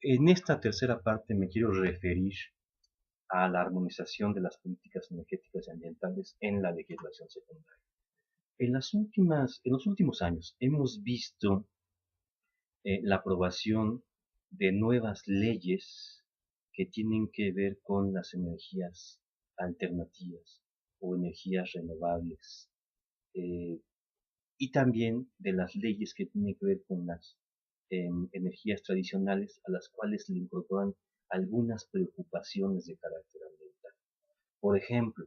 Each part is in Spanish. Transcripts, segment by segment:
En esta tercera parte me quiero referir a la armonización de las políticas energéticas y ambientales en la legislación secundaria. En los últimos años hemos visto la aprobación de nuevas leyes que tienen que ver con las energías alternativas o energías renovables, eh, y también de las leyes que tienen que ver con las energías tradicionales a las cuales le incorporan algunas preocupaciones de carácter ambiental. Por ejemplo,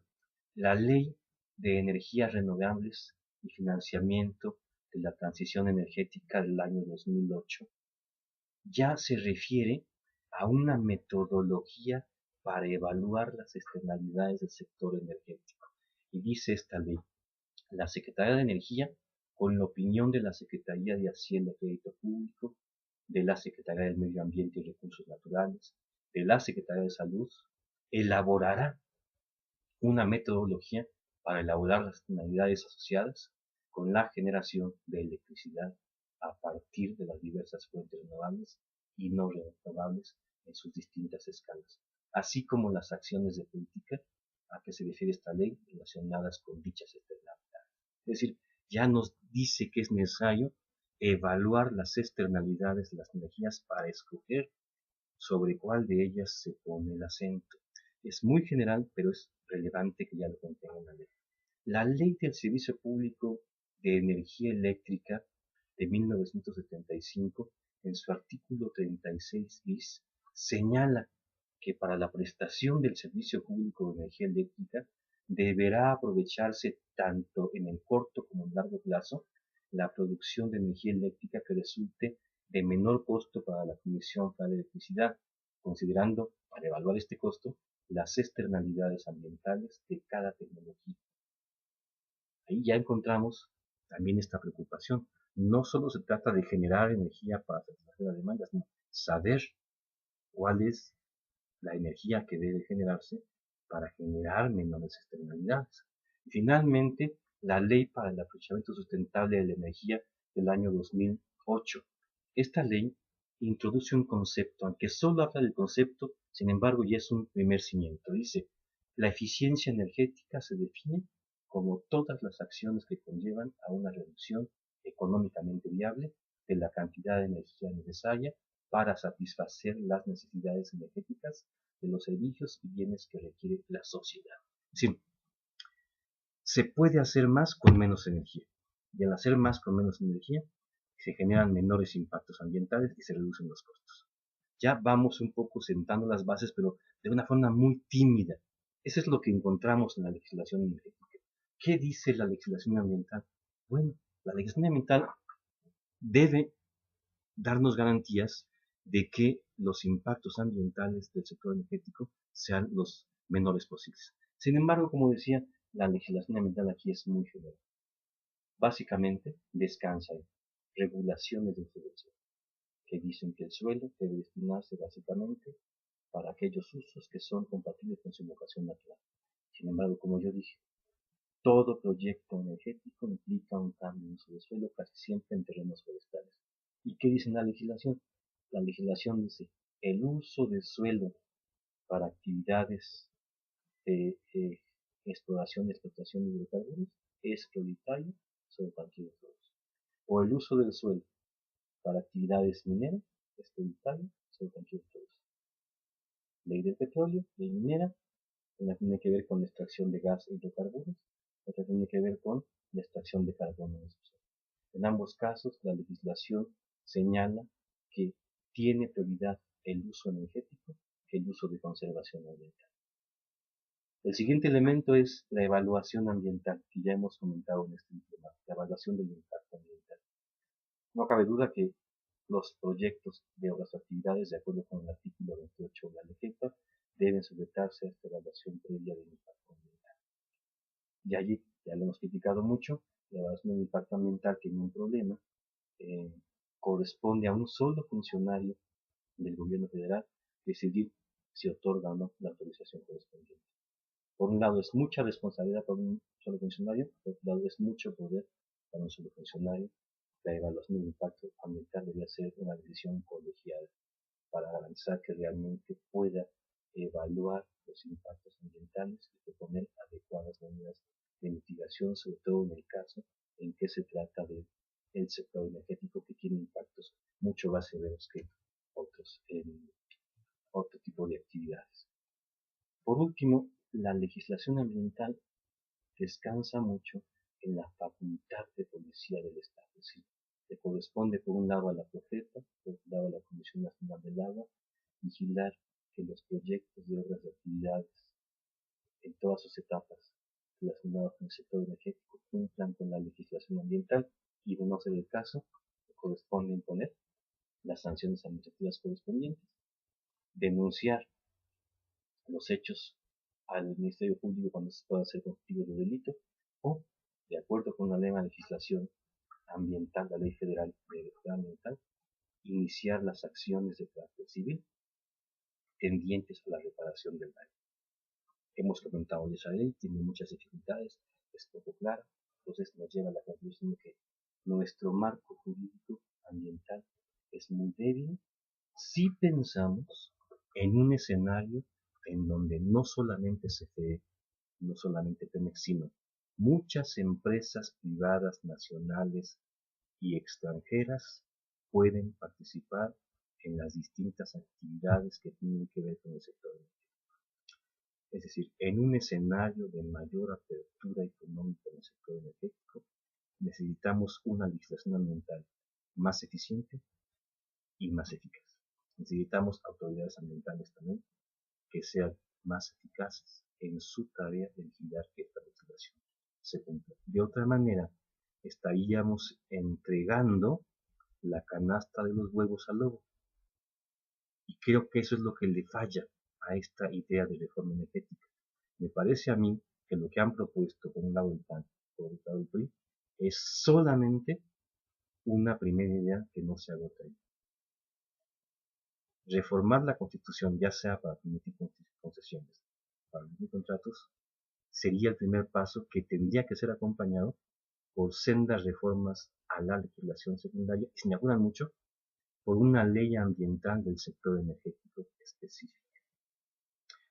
la ley de energías renovables y financiamiento de la transición energética del año 2008 ya se refiere a una metodología para evaluar las externalidades del sector energético. Y dice esta ley: la Secretaría de Energía, con la opinión de la Secretaría de Hacienda y Crédito Público, de la Secretaría del Medio Ambiente y Recursos Naturales, de la Secretaría de Salud, elaborará una metodología para elaborar las finalidades asociadas con la generación de electricidad a partir de las diversas fuentes renovables y no renovables en sus distintas escalas, así como las acciones de política a que se refiere esta ley relacionadas con dichas externalidades. Es decir, ya nos dice que es necesario evaluar las externalidades de las energías para escoger sobre cuál de ellas se pone el acento. Es muy general, pero es relevante que ya lo contenga la ley. La Ley del Servicio Público de Energía Eléctrica de 1975, en su artículo 36 bis, señala que para la prestación del servicio público de energía eléctrica deberá aprovecharse tanto en el corto como en el largo plazo la producción de energía eléctrica que resulte de menor costo para la Comisión Federal de Electricidad, considerando, para evaluar este costo, las externalidades ambientales de cada tecnología. Ahí ya encontramos también esta preocupación. No solo se trata de generar energía para satisfacer la demanda, sino saber cuál es la energía que debe generarse para generar menores externalidades. Y finalmente, la Ley para el Aprovechamiento Sustentable de la Energía del año 2008. Esta ley introduce un concepto, aunque solo habla del concepto, sin embargo ya es un primer cimiento. Dice: la eficiencia energética se define como todas las acciones que conllevan a una reducción económicamente viable de la cantidad de energía necesaria para satisfacer las necesidades energéticas de los servicios y bienes que requiere la sociedad. Es decir, se puede hacer más con menos energía. Y al hacer más con menos energía, se generan menores impactos ambientales y se reducen los costos. Ya vamos un poco sentando las bases, pero de una forma muy tímida. Eso es lo que encontramos en la legislación energética. ¿Qué dice la legislación ambiental? Bueno, la legislación ambiental debe darnos garantías de que los impactos ambientales del sector energético sean los menores posibles. Sin embargo, como decía, la legislación ambiental aquí es muy general. Básicamente descansa en regulaciones del suelo, que dicen que el suelo debe destinarse básicamente para aquellos usos que son compatibles con su vocación natural. Sin embargo, como yo dije, todo proyecto energético implica un cambio en uso de suelo, casi siempre en terrenos forestales. ¿Y qué dice la legislación? La legislación dice: el uso de suelo para actividades de exploración y explotación de hidrocarburos es prioritario sobre cualquier otro uso. O el uso del suelo para actividades mineras es prioritario sobre cualquier otro uso. Ley del petróleo, ley minera, una tiene que ver con la extracción de gas e hidrocarburos, otra tiene que ver con la extracción de carbono en el suelo. En ambos casos, la legislación señala que tiene prioridad el uso energético que el uso de conservación ambiental. El siguiente elemento es la evaluación ambiental, que ya hemos comentado en este tema, la evaluación del impacto ambiental. No cabe duda que los proyectos de obras o actividades, de acuerdo con el artículo 28 de la LGEPA, deben sujetarse a esta evaluación previa del impacto ambiental. Y allí, ya lo hemos criticado mucho, la evaluación del impacto ambiental tiene un problema. eh, Corresponde a un solo funcionario del gobierno federal decidir si otorga o no la autorización correspondiente. Por un lado es mucha responsabilidad para un solo funcionario, por otro lado es mucho poder para un solo funcionario. La evaluación del impacto ambiental debería ser una decisión colegiada para garantizar garantizar que realmente pueda evaluar los impactos ambientales y proponer adecuadas medidas de mitigación, sobre todo en el caso en que se trata del sector energético, que tiene impactos mucho más severos que otros en otro tipo de actividades. Por último, la legislación ambiental descansa mucho en la facultad de policía del Estado. Es decir, le corresponde por un lado a la Profepa, por otro lado a la Comisión Nacional del Agua, vigilar que los proyectos de obras de actividades en todas sus etapas relacionadas con el sector energético cumplan con la legislación ambiental, y de no ser el caso, le corresponde imponer las sanciones administrativas correspondientes, denunciar los hechos al Ministerio Público cuando se pueda ser constitutivo de delito, o, de acuerdo con la legislación ambiental, la Ley Federal de Seguridad Ambiental, iniciar las acciones de carácter civil tendientes a la reparación del daño. Hemos comentado esa ley, tiene muchas dificultades, es poco clara, entonces nos lleva a la conclusión de que nuestro marco jurídico ambiental es muy débil si pensamos en un escenario en donde no solamente CFE, no solamente Pemex, sino muchas empresas privadas nacionales y extranjeras pueden participar en las distintas actividades que tienen que ver con el sector energético. Es decir, en un escenario de mayor apertura económica en el sector energético, necesitamos una legislación ambiental más eficiente y más eficaz. Necesitamos autoridades ambientales también que sean más eficaces en su tarea de vigilar que esta legislación se cumpla. De otra manera, estaríamos entregando la canasta de los huevos al lobo. Y creo que eso es lo que le falla a esta idea de reforma energética. Me parece a mí que lo que han propuesto por un lado el PAN, por otro lado el PRI, es solamente una primera idea que no se agota ahí. Reformar la Constitución, ya sea para permitir concesiones, para permitir contratos, sería el primer paso que tendría que ser acompañado por sendas reformas a la legislación secundaria, y si me apuran mucho, por una ley ambiental del sector energético específico.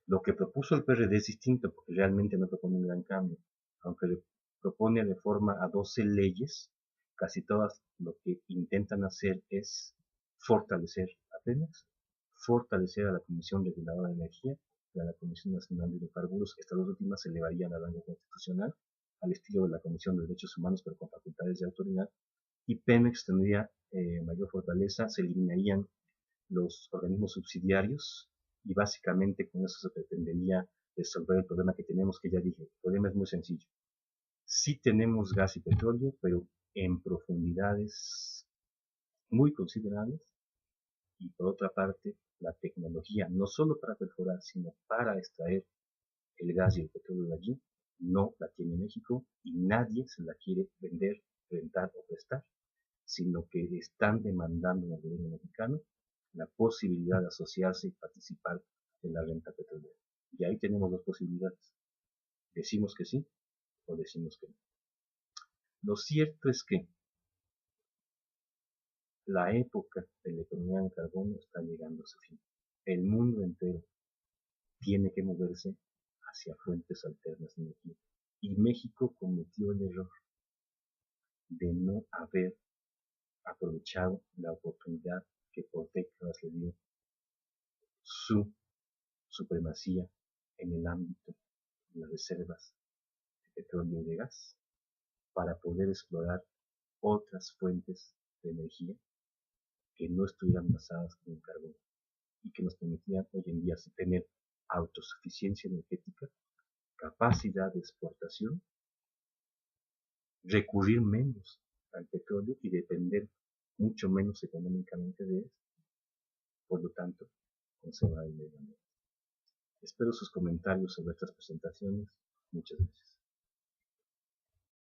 Lo que propuso el PRD es distinto porque realmente no propone un gran cambio, aunque le propone reforma a 12 leyes, casi todas lo que intentan hacer es fortalecer a Pemex, fortalecer a la Comisión Reguladora de Energía y a la Comisión Nacional de Hidrocarburos. Estas dos últimas se elevarían al rango constitucional, al estilo de la Comisión de Derechos Humanos, pero con facultades de autoridad, y Pemex tendría mayor fortaleza, se eliminarían los organismos subsidiarios, y básicamente con eso se pretendería resolver el problema que tenemos, que ya dije. El problema es muy sencillo. Sí tenemos gas y petróleo, pero en profundidades muy considerables, y por otra parte, la tecnología, no solo para perforar, sino para extraer el gas y el petróleo de allí, no la tiene México, y nadie se la quiere vender, rentar o prestar, sino que están demandando al gobierno mexicano la posibilidad de asociarse y participar en la renta petrolera. Y ahí tenemos dos posibilidades. Decimos que sí o decimos que no. Lo cierto es que la época de la economía en carbono está llegando a su fin. El mundo entero tiene que moverse hacia fuentes alternas de energía. Y México cometió el error de no haber aprovechado la oportunidad que por décadas le dio su supremacía en el ámbito de las reservas de petróleo y de gas para poder explorar otras fuentes de energía que no estuvieran basadas en el carbón y que nos permitían hoy en día tener autosuficiencia energética, capacidad de exportación, recurrir menos al petróleo y depender mucho menos económicamente de él, por lo tanto, conservar el medio ambiente. Espero sus comentarios sobre estas presentaciones. Muchas gracias.